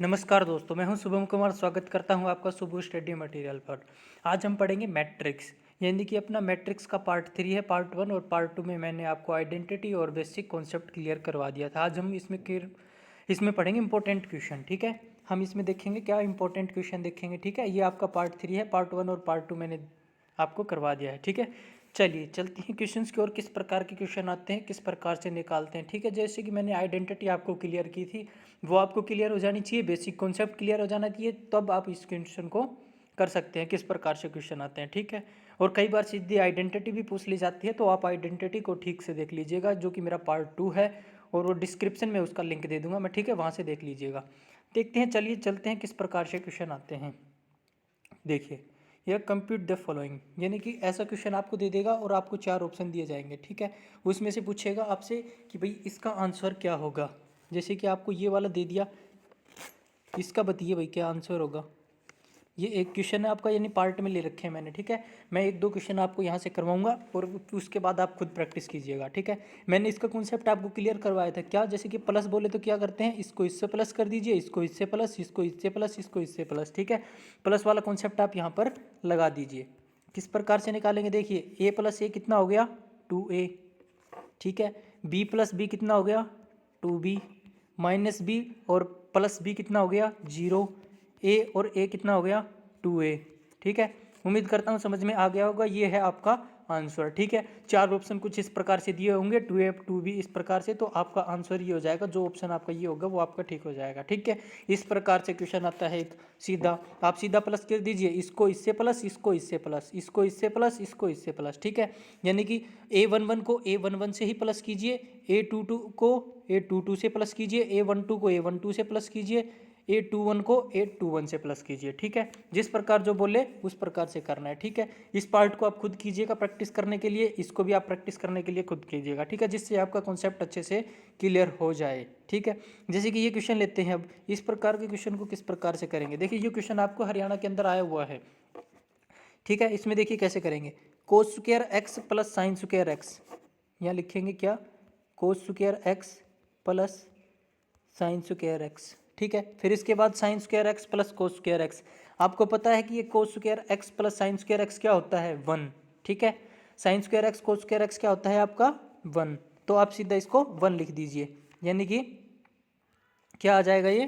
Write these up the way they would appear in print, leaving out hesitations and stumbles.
नमस्कार दोस्तों, मैं हूं शुभम कुमार। स्वागत करता हूं आपका शुभ स्टडी मटेरियल पर। आज हम पढ़ेंगे मैट्रिक्स, यानी कि अपना मैट्रिक्स का पार्ट 3 है। पार्ट 1 और पार्ट 2 में मैंने आपको आइडेंटिटी और बेसिक कॉन्सेप्ट क्लियर करवा दिया था। आज हम इसमें पढ़ेंगे इंपॉर्टेंट क्वेश्चन। ठीक है, हम इसमें देखेंगे क्या इंपॉर्टेंट क्वेश्चन देखेंगे। ठीक है, ये आपका पार्ट 3 है। पार्ट 1 और पार्ट 2 मैंने आपको करवा दिया है। ठीक है, चलिए चलते हैं क्वेश्चंस की ओर। किस प्रकार के क्वेश्चन आते हैं, किस प्रकार से निकालते हैं। ठीक है, जैसे कि मैंने आइडेंटिटी आपको क्लियर की थी, वो आपको क्लियर हो जानी चाहिए, बेसिक कॉन्सेप्ट क्लियर हो जाना चाहिए, तब आप इस क्वेश्चन को कर सकते हैं। किस प्रकार से क्वेश्चन आते हैं। ठीक है, और कई बार सीधी आइडेंटिटी भी पूछ ली जाती है, तो आप आइडेंटिटी को ठीक से देख लीजिएगा, जो कि मेरा पार्ट 2 है, और वो डिस्क्रिप्शन में उसका लिंक दे दूंगा मैं। ठीक है, वहाँ से देख लीजिएगा। देखते हैं, चलिए चलते हैं किस प्रकार से क्वेश्चन आते हैं। देखिए, यह कंप्यूट द फॉलोइंग, यानी कि ऐसा क्वेश्चन आपको दे देगा और आपको 4 ऑप्शन दिए जाएंगे। ठीक है, उसमें से पूछेगा आपसे कि भाई इसका आंसर क्या होगा। जैसे कि आपको ये वाला दे दिया, इसका बताइए भाई क्या आंसर होगा। ये एक क्वेश्चन है आपका, यानी पार्ट में ले रखे हैं मैंने। ठीक है, मैं 1-2 क्वेश्चन आपको यहाँ से करवाऊंगा और उसके बाद आप खुद प्रैक्टिस कीजिएगा। ठीक है, मैंने इसका कॉन्सेप्ट आपको क्लियर करवाया था। क्या, जैसे कि प्लस बोले तो क्या करते हैं, इसको इससे प्लस कर दीजिए, इसको इससे प्लस, इसको इससे प्लस, इसको इससे प्लस। ठीक है, प्लस वाला कॉन्सेप्ट आप यहाँ पर लगा दीजिए। किस प्रकार से निकालेंगे, देखिए ए प्लस ए कितना हो गया, 2a। ठीक है, बी प्लस बी कितना हो गया, 2b, माइनस बी और प्लस बी कितना हो गया, 0। ए और ए कितना हो गया, 2a। ठीक है, उम्मीद करता हूँ समझ में आ गया होगा। ये है आपका आंसर। ठीक है, 4 ऑप्शन कुछ इस प्रकार से दिए होंगे, 2a 2b इस प्रकार से, तो आपका आंसर ये हो जाएगा। जो ऑप्शन आपका ये होगा वो आपका ठीक हो जाएगा। ठीक है, इस प्रकार से क्वेश्चन आता है एक सीधा। आप सीधा प्लस कर दीजिए, इसको इससे प्लस, इसको इससे प्लस, इसको इससे प्लस, इसको इससे प्लस। ठीक है, यानी कि a11 को a11 से ही प्लस कीजिए, a22 को a22 से प्लस कीजिए, a12 को a12 से प्लस कीजिए, a21 को a21 से प्लस कीजिए। ठीक है, जिस प्रकार जो बोले उस प्रकार से करना है। ठीक है, इस पार्ट को आप खुद कीजिएगा प्रैक्टिस करने के लिए, इसको भी आप प्रैक्टिस करने के लिए खुद कीजिएगा। ठीक है, जिससे आपका कॉन्सेप्ट अच्छे से क्लियर हो जाए। ठीक है, जैसे कि ये क्वेश्चन लेते हैं अब। इस प्रकार के क्वेश्चन को किस प्रकार से करेंगे, देखिए ये क्वेश्चन आपको हरियाणा के अंदर आया हुआ है। ठीक है, इसमें देखिए कैसे करेंगे, cos square x plus sine square x. यहाँ लिखेंगे क्या, cos square x plus sine square x. ठीक है, फिर इसके बाद sine square x plus cos square x. आपको पता है कि ये cos square x plus sine square x क्या होता है, 1। ठीक है, sine square x cos square x क्या होता है आपका, 1। तो आप सीधा इसको 1 लिख दीजिए, यानी कि क्या आ जाएगा, ये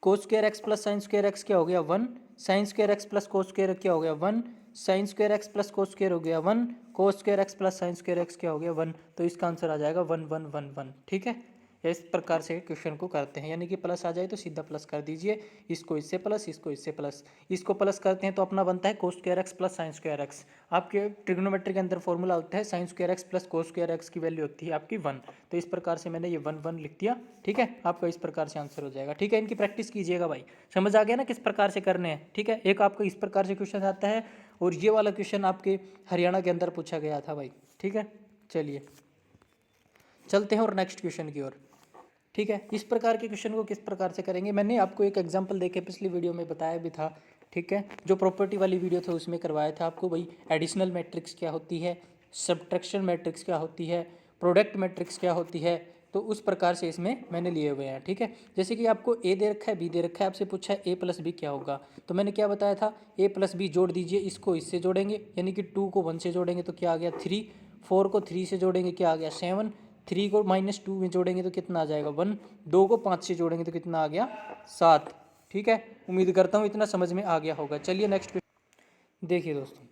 cos square x plus sine square x क्या हो गया, 1। Sine square x plus cos square क्या हो गया, 1। Sine square x plus cos square हो गया 1। Cos square x plus sine square x क्या हो गया, 1। तो इसका आंसर आ जाएगा 1 1 1 1। ठीक है, इस प्रकार से क्वेश्चन को करते हैं, यानी कि प्लस आ जाए तो सीधा प्लस कर दीजिए, इसको इससे प्लस, इसको इससे प्लस, इसको प्लस करते हैं तो अपना बनता है cos square x plus sine square x. आपके ट्रिग्नोमेट्री के अंदर फॉर्मूला होता है sine square x plus cos square x की वैल्यू होती है आपकी 1। तो इस प्रकार से मैंने ये 1 1 लिख दिया। ठीक है, आपका इस प्रकार से आंसर हो जाएगा। ठीक है, इनकी प्रैक्टिस कीजिएगा भाई, समझ आ गया ना किस प्रकार से करने हैं। ठीक है, एक आपको इस प्रकार से क्वेश्चन आता है, और ये वाला क्वेश्चन आपके हरियाणा के अंदर पूछा गया था भाई। ठीक है, चलिए चलते हैं और नेक्स्ट क्वेश्चन की ओर। ठीक है, इस प्रकार के क्वेश्चन को किस प्रकार से करेंगे, मैंने आपको एक एग्जांपल देके पिछली वीडियो में बताया भी था। ठीक है, जो प्रॉपर्टी वाली वीडियो था उसमें करवाया था आपको भाई, एडिशनल मैट्रिक्स क्या होती है, सब्ट्रैक्शन मैट्रिक्स क्या होती है, प्रोडक्ट मैट्रिक्स क्या होती है। तो उस प्रकार से इसमें मैंने लिए हुए हैं। ठीक है, जैसे कि आपको ए दे रखा है, बी दे रखा है, आपसे पूछा है ए प्लस बी क्या होगा, तो मैंने क्या बताया था, ए प्लस बी जोड़ दीजिए, इसको इससे जोड़ेंगे, यानी कि 2 को 1 से जोड़ेंगे तो क्या आ गया 3, 4 को 3 से जोड़ेंगे क्या आ गया 7, 3 को -2 में जोड़ेंगे तो कितना आ जाएगा 1, 2 को 5 से जोड़ेंगे तो कितना आ गया 7। ठीक है, उम्मीद करता हूँ इतना समझ में आ गया होगा। चलिए नेक्स्ट देखिए दोस्तों,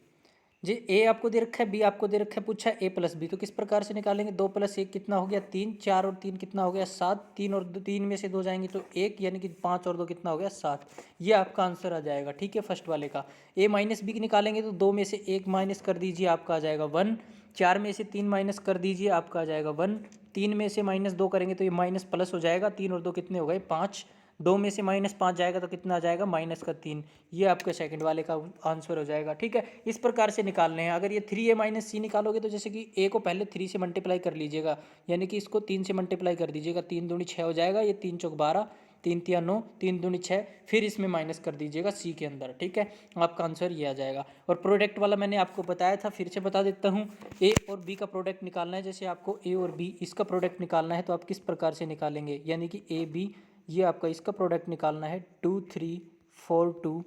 जी ए आपको दे रखा है, बी आपको दे रखा है, पूछा है ए प्लस बी, तो किस प्रकार से निकालेंगे, 2 + 1 कितना हो गया 3, 4 और 3 कितना हो गया 7, 3 और 3 में से 2 जाएंगे तो 1, यानी कि 5 और 2 कितना हो गया 7। ये आपका आंसर आ जाएगा। ठीक है, फर्स्ट वाले का। ए माइनस बी निकालेंगे तो 2 में से 1 माइनस कर दीजिए, आपका आ जाएगा 1। 4 में से 3 माइनस कर दीजिए, आपका आ जाएगा 1। 3 में से -2 करेंगे तो ये माइनस प्लस हो जाएगा, 3 और 2 कितने हो गए 5। 2 में से -5 जाएगा तो कितना आ जाएगा -3। ये आपके सेकंड वाले का आंसर हो जाएगा। ठीक है, इस प्रकार से निकालने हैं। अगर ये 3a - c निकालोगे तो जैसे कि a को पहले 3 से मल्टीप्लाई कर लीजिएगा, यानी कि इसको 3 से मल्टीप्लाई कर दीजिएगा, 3 दूनी 6 हो जाएगा, ये 3 चौक 12, 3 तिया 9, 3 दूनी 6, फिर इसमें माइनस कर दीजिएगा c के अंदर। ठीक है, आपका आंसर ये आ जाएगा। और प्रोडक्ट वाला मैंने आपको बताया था, फिर से बता देता हूँ। a और b का प्रोडक्ट निकालना है, जैसे आपको a और b इसका प्रोडक्ट निकालना है तो आप किस प्रकार से निकालेंगे, यानी कि a b ये आपका इसका प्रोडक्ट निकालना है 2 3 4 2,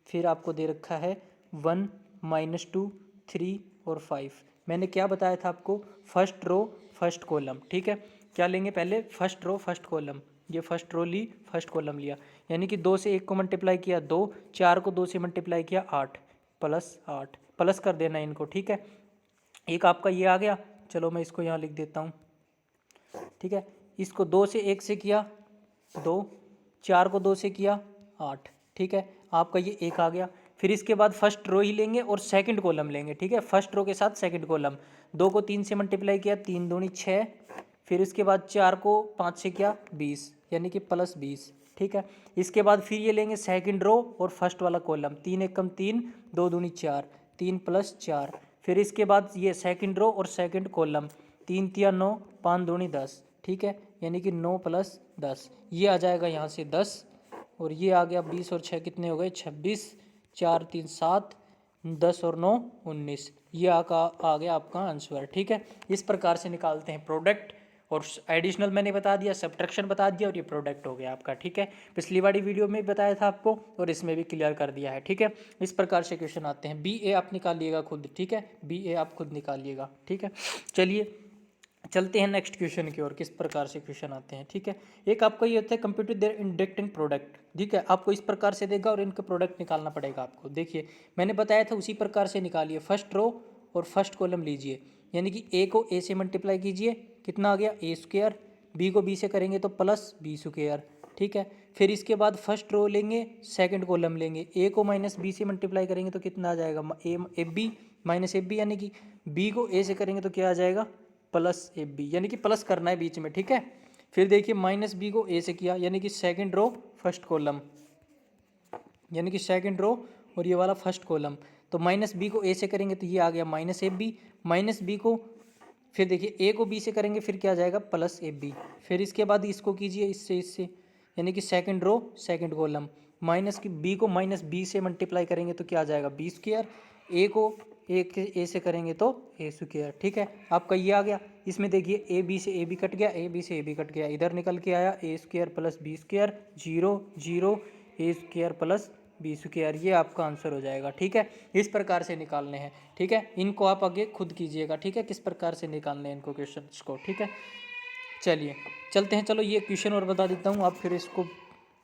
फिर आपको दे रखा है 1 -2 3 और 5। मैंने क्या बताया था आपको, फर्स्ट रो फर्स्ट कॉलम, ठीक है। क्या लेंगे पहले, फर्स्ट रो फर्स्ट कॉलम, ये फर्स्ट रो ली फर्स्ट कॉलम लिया, यानी कि 2 से 1 को मल्टीप्लाई किया 2, 4 को 2 से मल्टीप्लाई किया 8 प्लस 8, प्लस कर देना इनको, ठीक है। एक आपका ये आ गया, चलो मैं इसको यहाँ लिख देता हूँ, ठीक है। इसको 2 से 1 से किया 2, 4 को 2 से किया 8, ठीक है। आपका ये एक आ गया। फिर इसके बाद फर्स्ट रो ही लेंगे और सेकंड कॉलम लेंगे, ठीक है। फर्स्ट रो के साथ सेकंड कॉलम, 2 को 3 से मल्टीप्लाई किया 3 दूनी 6, फिर इसके बाद 4 को 5 से किया 20, यानी कि प्लस 20, ठीक है। इसके बाद फिर ये लेंगे सेकंड रो और फर्स्ट वाला कॉलम, 3 एकम 3, 2 दूनी 4, 3 + 4, फिर इसके बाद ये सेकंड रो और सेकंड कॉलम, 3 × 9, 5 दूनी 10, ठीक है, यानी कि 9 + 10, ये आ जाएगा यहाँ से 10, और ये आ गया 20 और 6 कितने हो गए 26, 4 3 7, 10 और 9 19, ये आ गया आपका आंसर, ठीक है। इस प्रकार से निकालते हैं प्रोडक्ट, और एडिशनल मैंने बता दिया, सब्ट्रैक्शन बता दिया, और ये प्रोडक्ट हो गया आपका, ठीक है। पिछली वाली वीडियो में भी बताया था आपको, और इसमें भी क्लियर कर दिया है, ठीक है। इस प्रकार से क्वेश्चन आते हैं। BA आप निकालिएगा खुद, ठीक है, BA आप खुद निकालिएगा, ठीक है। चलिए चलते हैं नेक्स्ट क्वेश्चन की ओर, किस प्रकार से क्वेश्चन आते हैं, ठीक है। एक आपका ये होता है कंप्यूटर देयर इंडेक्ट एंड प्रोडक्ट, ठीक है। आपको इस प्रकार से देगा और इनका प्रोडक्ट निकालना पड़ेगा आपको। देखिए मैंने बताया था उसी प्रकार से निकालिए, फर्स्ट रो और फर्स्ट कॉलम लीजिए, यानी कि A को A से मल्टीप्लाई कीजिए, कितना आ गया A², B को B से करेंगे तो प्लस B², ठीक है। फिर इसके बाद फर्स्ट रो लेंगे सेकंड कॉलम लेंगे, A को -B से मल्टीप्लाई करेंगे तो कितना आ जाएगा AB -AB, यानी कि B को A से करेंगे तो क्या आ जाएगा +AB, यानी कि प्लस करना है बीच में, ठीक है। फिर देखिए -B को A से किया, यानी कि सेकंड रो फर्स्ट कॉलम, यानी कि सेकंड रो और ये वाला फर्स्ट कॉलम, तो -B को A से करेंगे तो ये आ गया -AB, -B को फिर देखिए A को B से करेंगे फिर क्या आ जाएगा +AB, फिर इसके बाद इसको कीजिए इससे, यानी कि second row second column, B को -B से मल्टीप्लाई करेंगे तो क्या आ जाएगा B², A को A से करेंगे तो A², ठीक है। आपका ये आ गया। इसमें देखिए AB से AB कट गया, AB से AB कट गया, इधर निकल के आया A² + B², 0 0, A² + B², ये आपका आंसर हो जाएगा, ठीक है। इस प्रकार से निकालने हैं, ठीक है। इनको आप आगे खुद कीजिएगा, ठीक है, किस प्रकार से निकालने हैं इनको क्वेश्चंस को, ठीक है। चलिए चलते हैं, चलो ये क्वेश्चन और बता देता हूँ, आप फिर इसको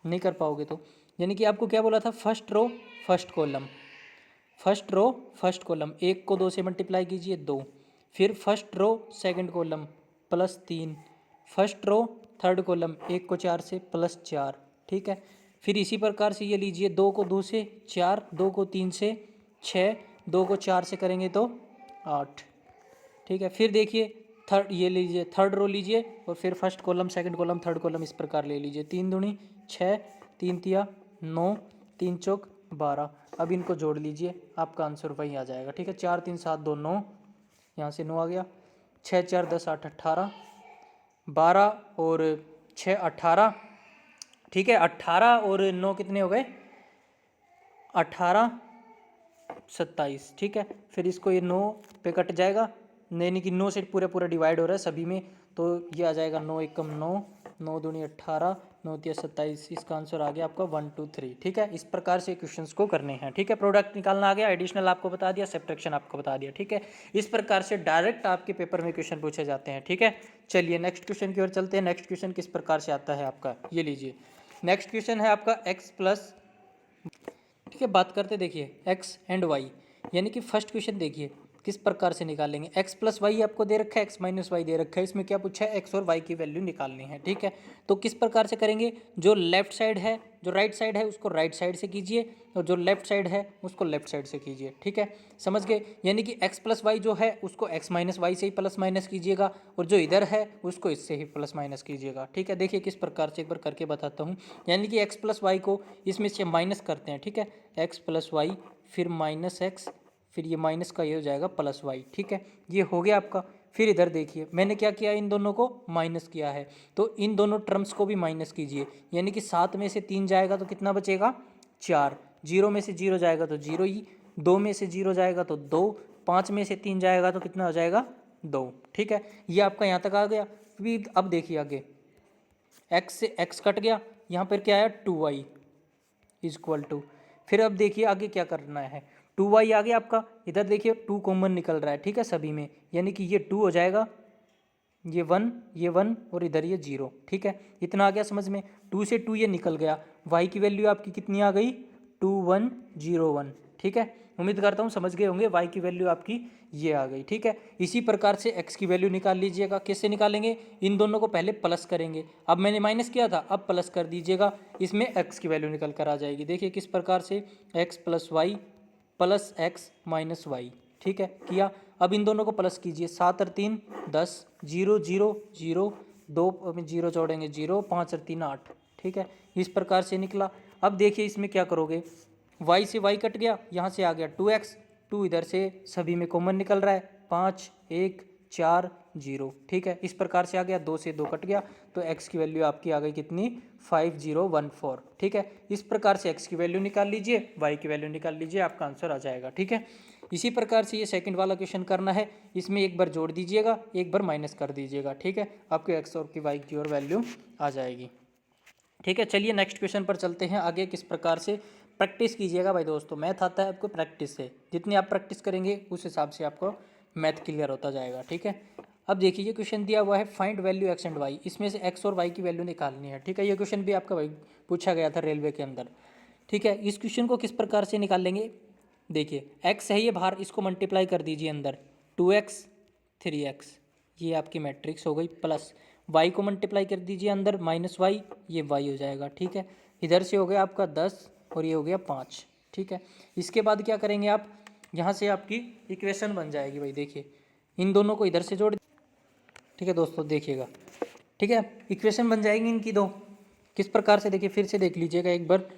नहीं कर पाओगे तो। यानी कि आपको क्या बोला था, first row first column, first row first column, 1 को 2 से मल्टीप्लाई कीजिए 2, फिर first row second column +3, first row third column 1 को 4 से +4, ठीक है। फिर इसी प्रकार से ये लीजिए 2 को 2 से 4, 2 को 3 से 6, 2 को 4 से करेंगे तो 8, ठीक है। फिर देखिए थर्ड ये लीजिए, थर्ड रो लीजिए और फिर first column second column third column इस प्रकार ले लीजिए, 3 दूनी 6, 3 तिया 9, 3 चौक 12, अब इनको जोड़ लीजिए, आपका आंसर वही आ जाएगा, ठीक है। 4 3 7 2 9, यहाँ से 9 आ गया, 6 4 10 8 18, 12 और 6 18, ठीक है। 18 और 9 कितने हो गए 18 27, ठीक है। फिर इसको ये 9 पे कट जाएगा, यानी कि 9 से पूरा पूरा डिवाइड हो रहा है सभी में, तो ये आ जाएगा 9 एकम 9, 9 दूनी 18, 9 तिया 27, इसका आंसर आ गया आपका 1 2 3, ठीक है। इस प्रकार से क्वेश्चंस को करने हैं, ठीक है। प्रोडक्ट निकालना आ गया, एडिशनल आपको बता दिया, सब्ट्रैक्शन आपको बता दिया, ठीक है। इस प्रकार से डायरेक्ट आपके पेपर में क्वेश्चन पूछे जाते हैं, ठीक है। चलिए नेक्स्ट क्वेश्चन की ओर चलते हैं। नेक्स्ट क्वेश्चन किस प्रकार से आता है आपका, ये लीजिए। नेक्स्ट क्वेश्चन है आपका x+, ठीक है। बात करते देखिए x एंड y, यानी कि फर्स्ट क्वेश्चन देखिए किस प्रकार से निकालेंगे। x + y आपको दे रखा है, x - y दे रखा है, इसमें क्या पूछा है x और y की वैल्यू निकालनी है, ठीक है। तो किस प्रकार से करेंगे, जो लेफ्ट साइड है जो राइट साइड है उसको राइट साइड से कीजिए, और जो लेफ्ट साइड है उसको लेफ्ट साइड से कीजिए, ठीक है। समझ गए, यानी कि x + y जो है उसको x - y से ही प्लस माइनस कीजिएगा, और जो इधर है उसको इससे ही प्लस माइनस कीजिएगा, ठीक है। देखिए किस प्रकार से एक बार करके बताता हूँ, यानी कि x + y को इसमें से माइनस करते हैं, ठीक है। x + y फिर -x, फिर ये माइनस का ये हो जाएगा +y, ठीक है। ये हो गया आपका। फिर इधर देखिए मैंने क्या किया, इन दोनों को माइनस किया है, तो इन दोनों टर्म्स को भी माइनस कीजिए, यानी कि 7 में से 3 जाएगा तो कितना बचेगा 4, 0 में से 0 जाएगा तो 0 ही, 2 में से 0 जाएगा तो 2, 5 में से 3 जाएगा तो कितना हो जाएगा 2, ठीक है। ये आपका यहाँ तक आ गया। फिर अब देखिए आगे, x से x कट गया, यहाँ पर क्या आया 2y इज इक्वल टू, फिर अब देखिए आगे क्या करना है, 2y आ गया आपका, इधर देखिए 2 कॉमन निकल रहा है, ठीक है सभी में, यानी कि ये 2 हो जाएगा, ये वन और इधर ये 0, ठीक है, इतना आ गया समझ में। 2 से 2 ये निकल गया, y की वैल्यू आपकी कितनी आ गई 2101, ठीक है, उम्मीद करता हूँ समझ गए होंगे, y की वैल्यू आपकी ये आ गई, ठीक है। इसी प्रकार से x की वैल्यू निकाल लीजिएगा, कैसे निकालेंगे, इन दोनों को पहले प्लस करेंगे, अब मैंने माइनस किया था अब प्लस कर दीजिएगा, इसमें x की वैल्यू निकल कर आ जाएगी। देखिए किस प्रकार से, x plus y plus x minus y, ठीक है किया। अब इन दोनों को प्लस कीजिए, 7 और 3 10, 0 0 0, 2 जीरो जोड़ेंगे 0, 5 और 3 8, ठीक है, इस प्रकार से निकला। अब देखिए इसमें क्या करोगे, y से y कट गया, यहाँ से आ गया 2x, 2 इधर से सभी में कॉमन निकल रहा है, 5 1 4 0, ठीक है, इस प्रकार से आ गया, 2 से 2 कट गया, तो x की वैल्यू आपकी आ गई कितनी 5014, ठीक है। इस प्रकार से x की वैल्यू निकाल लीजिए, y की वैल्यू निकाल लीजिए, आपका आंसर आ जाएगा, ठीक है। इसी प्रकार से ये सेकंड वाला क्वेश्चन करना है, इसमें एक बार जोड़ दीजिएगा, एक बार माइनस कर दीजिएगा, ठीक है, आपके x और की y की और वैल्यू आ जाएगी, ठीक है। चलिए नेक्स्ट क्वेश्चन पर चलते हैं आगे, किस प्रकार से प्रैक्टिस कीजिएगा भाई दोस्तों, मैथ आता है आपको प्रैक्टिस से, जितनी आप प्रैक्टिस करेंगे उस हिसाब से आपको मैथ क्लियर होता जाएगा, ठीक है। अब देखिए ये क्वेश्चन दिया हुआ है, find value x and y, इसमें से एक्स और वाई की वैल्यू निकालनी है, ठीक है। ये क्वेश्चन भी आपका भाई पूछा गया था रेलवे के अंदर, ठीक है। इस क्वेश्चन को किस प्रकार से निकालेंगे, देखिए एक्स है ये बाहर, इसको मल्टीप्लाई कर दीजिए अंदर, 2x 3x, ये आपकी मैट्रिक्स हो गई, प्लस y को मल्टीप्लाई कर दीजिए अंदर, माइनस वाई, ये y हो जाएगा, ठीक है। इधर से हो गया आपका 10 और ये हो गया 5, ठीक है। इसके बाद क्या करेंगे आप, यहाँ से आपकी इक्वेशन बन जाएगी भाई, देखिए इन दोनों को इधर से जोड़, ठीक है दोस्तों देखिएगा, ठीक है, इक्वेशन बन जाएगी इनकी दो, किस प्रकार से देखिए फिर से देख लीजिएगा एक बार,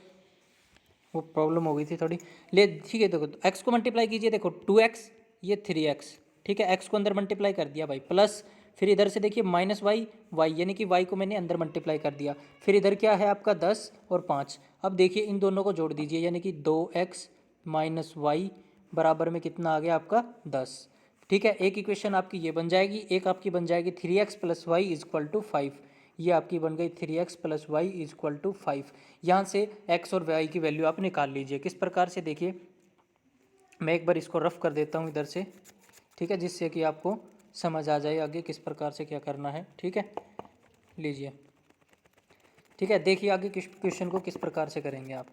वो प्रॉब्लम हो गई थी थोड़ी, ले ठीक है। देखो एक्स को मल्टीप्लाई कीजिए, देखो 2x ये 3x, ठीक है, एक्स को अंदर मल्टीप्लाई कर दिया भाई, प्लस फिर इधर से देखिए माइनस वाई, वाई यानी कि वाई को मैंने अंदर मल्टीप्लाई कर दिया, फिर इधर क्या है आपका 10 और 5। अब देखिए इन दोनों को जोड़ दीजिए, यानी कि 2x माइनस वाई बराबर में कितना आ गया आपका 10, ठीक है। एक इक्वेशन आपकी ये बन जाएगी, एक आपकी बन जाएगी 3x plus y is equal to 5, ये आपकी बन गई 3x plus y is equal to 5। यहाँ से x और y की वैल्यू आप निकाल लीजिए, किस प्रकार से देखिए, मैं एक बार इसको रफ कर देता हूँ इधर से, ठीक है, जिससे कि आपको समझ आ जाए आगे किस प्रकार से क्या करना है, ठीक है, लीजिए, ठीक है। देखिए आगे किस क्वेश्चन को किस प्रकार से करेंगे आप,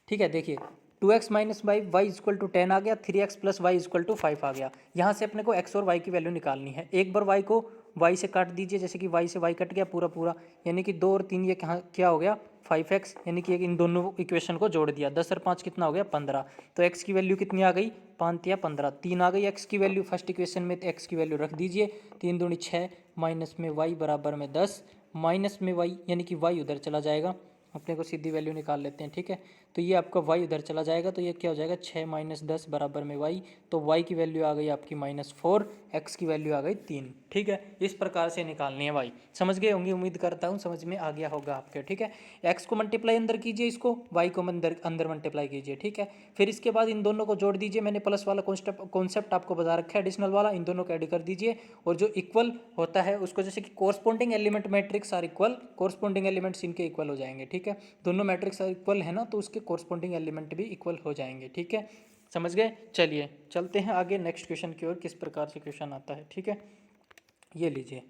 ठीक है। देखिए 2x minus y is equal to 10 आ गया, 3x plus y is equal to 5 आ गया, यहाँ से अपने को x और y की वैल्यू निकालनी है। एक बार y को y से काट दीजिए, जैसे कि y से y कट गया पूरा पूरा, यानी कि 2 और 3 ये क्या हो गया 5x, यानी कि इन दोनों इक्वेशन को जोड़ दिया, 10 और 5 कितना हो गया 15, तो x की वैल्यू कितनी आ गई 5 या 15, 3 आ गई x की वैल्यू फर्स्ट इक्वेशन में, तो x की वैल्यू रख दीजिए, 3 दूनी 6 माइनस में y बराबर में 10, माइनस में y यानी कि y उधर चला जाएगा, अपने को सीधी वैल्यू निकाल लेते हैं, ठीक है। तो ये आपका y उधर चला जाएगा, तो ये क्या हो जाएगा 6 माइनस 10 बराबर में y, तो y की वैल्यू आ गई आपकी -4, x की वैल्यू आ गई 3, ठीक है। इस प्रकार से निकालनी है भाई, समझ गए होंगे, उम्मीद करता हूँ समझ में आ गया होगा आपके, ठीक है। x को मल्टीप्लाई अंदर कीजिए, इसको y को अंदर मल्टीप्लाई कीजिए, ठीक है। फिर इसके बाद इन दोनों को जोड़ दीजिए, मैंने प्लस वाला कॉन्सेप्ट आपको बता रखा है एडिशनल वाला, इन दोनों को ऐड कर दीजिए, और जो इक्वल होता है उसको, जैसे कि corresponding element matrix are equal, corresponding elements इनके इक्वल हो जाएंगे, ठीक है। दोनों मैट्रिक्स इक्वल है ना, तो उसके कोरस्पॉन्डिंग एलिमेंट भी इक्वल हो जाएंगे, ठीक है, समझ गए। चलिए चलते हैं आगे नेक्स्ट क्वेश्चन की ओर, किस प्रकार से क्वेश्चन आता है, ठीक है। ये लीजिए,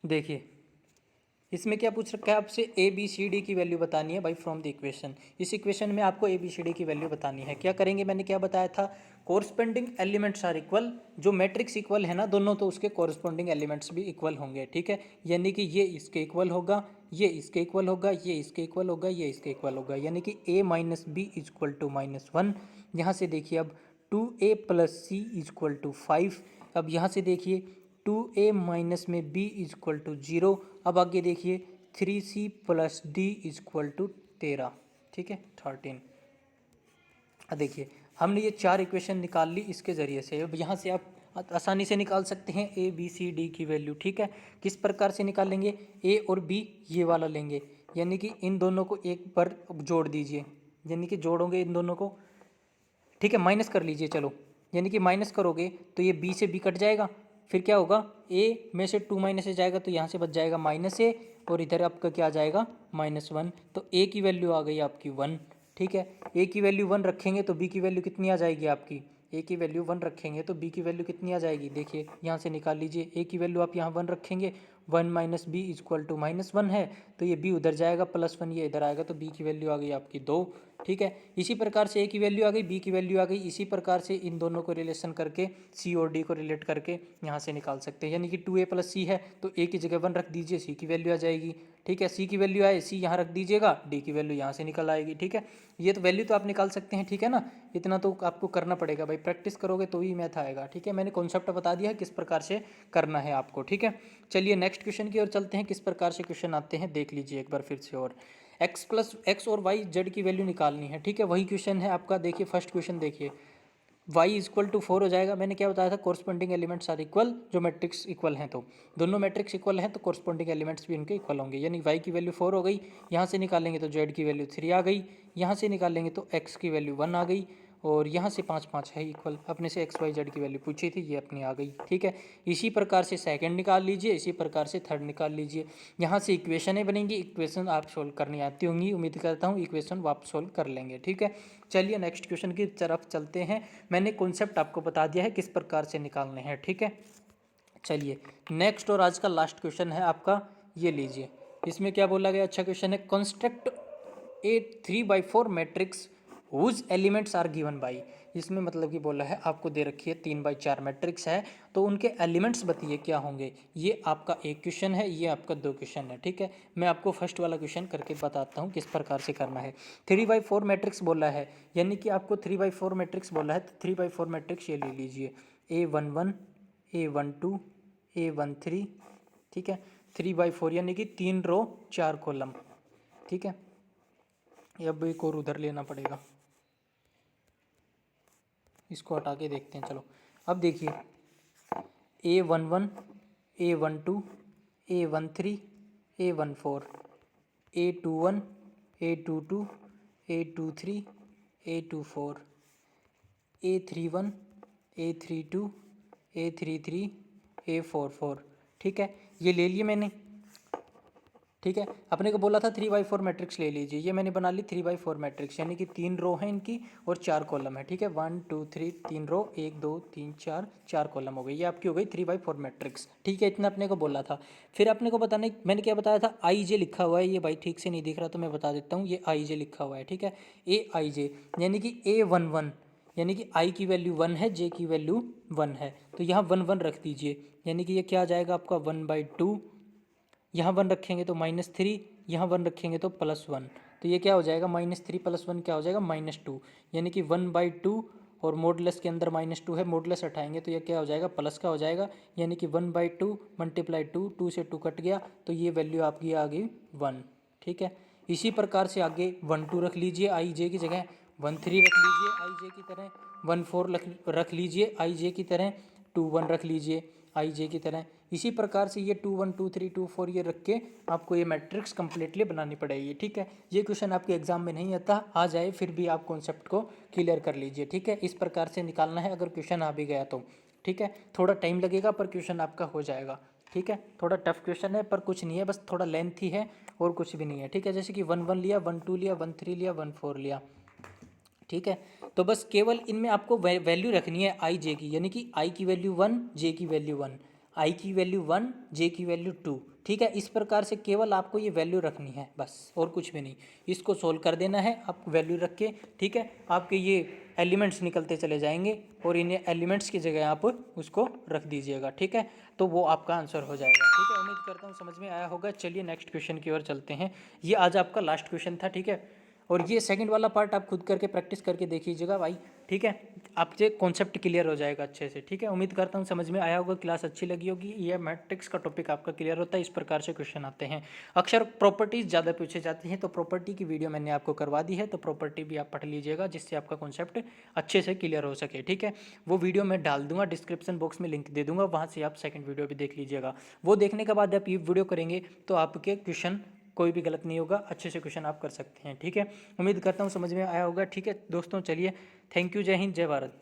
देखिए इसमें क्या पूछ रखा है आपसे, ए बी सी डी की वैल्यू बतानी है भाई फ्रॉम द इक्वेशन। इस इक्वेशन में आपको ए बी सी डी की वैल्यू बतानी है, क्या करेंगे, मैंने क्या बताया था, कोरस्पॉन्डिंग एलिमेंट्स आर इक्वल, जो मैट्रिक्स इक्वल है ना दोनों, तो उसके कोरस्पॉन्डिंग एलिमेंट्स भी इक्वल होंगे, ठीक है। यानी कि ये इसके इक्वल होगा, ये इसके इक्वल होगा, ये इसके इक्वल होगा, ये इसके इक्वल होगा, यानी कि a minus b is equal to -1। यहाँ से देखिए अब 2a plus c is equal to 5, अब यहाँ से देखिए 2a माइनस में b इज इक्वल टू 0, अब आगे देखिए 3c plus d is equal to 13, ठीक है 13। अब देखिए हमने ये 4 इक्वेशन निकाल ली इसके ज़रिए से, अब यहाँ से आप आसानी से निकाल सकते हैं ए बी सी डी की वैल्यू, ठीक है। किस प्रकार से निकालेंगे, ए और बी ये वाला लेंगे, यानी कि इन दोनों को एक पर जोड़ दीजिए, यानी कि जोड़ोगे इन दोनों को, ठीक है, माइनस कर लीजिए चलो, यानी कि माइनस करोगे तो ये बी से बी कट जाएगा, फिर क्या होगा, ए में से 2 माइनस ए जाएगा तो यहाँ से बच जाएगा माइनस ए, और इधर आपका क्या आ जाएगा -1। तो ए की वैल्यू आ गई आपकी 1। ठीक है, ए की वैल्यू 1 रखेंगे तो बी की वैल्यू कितनी आ जाएगी आपकी, ए की वैल्यू 1 रखेंगे तो बी की वैल्यू कितनी आ जाएगी, देखिए यहाँ से निकाल लीजिए। ए की वैल्यू आप यहाँ 1 रखेंगे, 1 माइनस बी इक्वल टू -1 है, तो ये बी उधर जाएगा +1, ये इधर आएगा, तो बी की वैल्यू आ गई आपकी 2। ठीक है, इसी प्रकार से ए की वैल्यू आ गई, बी की वैल्यू आ गई, इसी प्रकार से इन दोनों को रिलेशन करके सी और डी को रिलेट करके यहाँ से निकाल सकते हैं। यानी कि 2a + c है तो a की जगह 1 रख दीजिए, सी की वैल्यू आ जाएगी। ठीक है, सी की वैल्यू आए, सी यहाँ रख दीजिएगा, डी की वैल्यू यहाँ से निकल आएगी। ठीक है, ये तो वैल्यू तो आप निकाल सकते हैं। ठीक है ना, इतना तो आपको करना पड़ेगा भाई, प्रैक्टिस करोगे तो ही मैथ आएगा। ठीक है, मैंने कॉन्सेप्ट बता दिया है किस प्रकार से करना है आपको। ठीक है, चलिए नेक्स्ट क्वेश्चन की ओर चलते हैं। किस प्रकार से क्वेश्चन आते हैं देख लीजिए एक बार फिर से। और x और y z की वैल्यू निकालनी है। ठीक है, वही क्वेश्चन है आपका। देखिए फर्स्ट क्वेश्चन देखिए, y इक्वल टू 4 हो जाएगा। मैंने क्या बताया था, कोरस्पॉन्डिंग एलिमेंट्स आर इक्वल, जो मैट्रिक्स इक्वल हैं तो दोनों मैट्रिक्स इक्वल हैं तो कोरस्पॉन्डिंग एलिमेंट्स भी इनके इक्वल होंगे। यानी y की वैल्यू 4 हो गई, यहाँ से निकालेंगे तो z की वैल्यू 3 आ गई, यहाँ से निकालेंगे तो x की वैल्यू 1 आ गई, और यहाँ से 5 5 है इक्वल। अपने से x y z की वैल्यू पूछी थी, ये अपनी आ गई। ठीक है, इसी प्रकार से सेकंड निकाल लीजिए, इसी प्रकार से थर्ड निकाल लीजिए। यहाँ से इक्वेशनें बनेंगी, इक्वेशन आप सोल्व करनी आती होंगी, उम्मीद करता हूँ इक्वेशन आप सोल्व कर लेंगे। ठीक है, चलिए नेक्स्ट क्वेश्चन की तरफ चलते हैं। मैंने कॉन्सेप्ट आपको बता दिया है किस प्रकार से निकालने हैं। ठीक है, चलिए नेक्स्ट और आज का लास्ट क्वेश्चन है आपका, ये लीजिए। इसमें क्या बोला गया, अच्छा क्वेश्चन है। Construct a 3/4 matrix whose elements are given by. इसमें मतलब कि बोला है आपको दे रखी है 3/4 मैट्रिक्स है, तो उनके एलिमेंट्स बताइए क्या होंगे। ये आपका एक क्वेश्चन है, ये आपका 2 क्वेश्चन है। ठीक है, मैं आपको फर्स्ट वाला क्वेश्चन करके बताता हूँ किस प्रकार से करना है। 3/4 मैट्रिक्स बोला है, यानी कि आपको 3/4 मैट्रिक्स बोला है, तो 3/4 मैट्रिक्स ये ले लीजिए, A11 A12 A13। ठीक है, 3/4 यानी कि 3 रो 4 कॉलम। ठीक है, अब एक और उधर लेना पड़ेगा, इसको हटा के देखते हैं। चलो अब देखिए, A11 A12 A13 A14 A21 A22 A23 A24 A31 A32 A33 A44। ठीक है, ये ले लिए मैंने। ठीक है, अपने को बोला था 3/4 मैट्रिक्स ले लीजिए, ये मैंने बना ली 3/4 मैट्रिक्स, यानी कि 3 रो हैं इनकी और 4 कॉलम है। ठीक है, 1 2 3 3 रो, 1 2 3 4 4 कॉलम हो गई, ये आपकी हो गई 3/4 मैट्रिक्स। ठीक है, इतना अपने को बोला था। फिर अपने को बताने, मैंने क्या बताया था, आई लिखा हुआ है, ये भाई ठीक से नहीं दिख रहा तो मैं बता देता हूँ, ये आई लिखा हुआ है। ठीक है, AI यानी कि A11 यानी कि i की वैल्यू 1 है, j की वैल्यू 1 है, तो यहाँ 1 1 रख दीजिए, यानी कि ये क्या आ जाएगा आपका 1/2। यहाँ 1 रखेंगे तो -3, यहाँ 1 रखेंगे तो +1, तो ये क्या हो जाएगा -3 + 1 क्या हो जाएगा -2, यानी कि 1/2, और मॉडुलस के अंदर -2 है, मॉडुलस हटाएंगे तो ये क्या हो जाएगा प्लस का हो जाएगा, यानी कि 1/2 × 2, 2 से 2 कट गया, तो ये वैल्यू आपकी आ गई 1। ठीक है, इसी प्रकार से आगे 1 2 रख लीजिए IJ की जगह, 1 3 रख लीजिए IJ की तरह, 1 4 रख लीजिए IJ की तरह, 2 1 रख लीजिए IJ की तरह। इसी प्रकार से ये 2 1 2 3 2 4 ये रख के आपको ये मैट्रिक्स कंप्लीटली बनानी पड़ेगी। ठीक है, ये क्वेश्चन आपके एग्जाम में नहीं आता, आ जाए फिर भी आप कॉन्सेप्ट को क्लियर कर लीजिए। ठीक है, इस प्रकार से निकालना है अगर क्वेश्चन आ भी गया तो। ठीक है, थोड़ा टाइम लगेगा पर क्वेश्चन आपका हो जाएगा। ठीक है, थोड़ा टफ क्वेश्चन है पर कुछ नहीं है, बस थोड़ा लेंथी है और कुछ भी नहीं है। ठीक है, जैसे कि 1 1 लिया, 1 2 लिया, 1 3 लिया, 1 4 लिया। ठीक है, तो बस केवल इनमें आपको वैल्यू रखनी है IJ की, यानी कि I की वैल्यू 1, J की वैल्यू 1, I की वैल्यू 1, J की वैल्यू 2। ठीक है, इस प्रकार से केवल आपको ये वैल्यू रखनी है बस, और कुछ भी नहीं। इसको सोल्व कर देना है आप वैल्यू रख के। ठीक है, आपके ये एलिमेंट्स निकलते चले जाएंगे और इन्हें एलिमेंट्स की जगह आप उसको रख दीजिएगा। ठीक है, तो वो आपका आंसर हो जाएगा। ठीक है, उम्मीद करता हूँ समझ में आया होगा। चलिए नेक्स्ट क्वेश्चन की ओर चलते हैं। ये आज आपका लास्ट क्वेश्चन था। ठीक है, और ये सेकंड वाला पार्ट आप खुद करके प्रैक्टिस करके देखिएगा भाई। ठीक है, आपसे कॉन्सेप्ट क्लियर हो जाएगा अच्छे से। ठीक है, उम्मीद करता हूँ समझ में आया होगा, क्लास अच्छी लगी होगी। ये मैट्रिक्स का टॉपिक आपका क्लियर होता है, इस प्रकार से क्वेश्चन आते हैं। अक्सर प्रॉपर्टीज़ ज़्यादा पूछे जाती हैं, तो प्रॉपर्टी की वीडियो मैंने आपको करवा दी है, तो प्रॉपर्टी भी आप पढ़ लीजिएगा जिससे आपका कॉन्सेप्ट अच्छे से क्लियर हो सके। ठीक है, वो वीडियो मैं डाल दूंगा, डिस्क्रिप्शन बॉक्स में लिंक दे दूंगा, वहाँ से आप सेकंड वीडियो भी देख लीजिएगा। वो देखने के बाद आप ये वीडियो करेंगे तो आपके क्वेश्चन कोई भी गलत नहीं होगा, अच्छे से क्वेश्चन आप कर सकते हैं। ठीक है, उम्मीद करता हूँ समझ में आया होगा। ठीक है दोस्तों, चलिए थैंक यू, जय हिंद, जय भारत।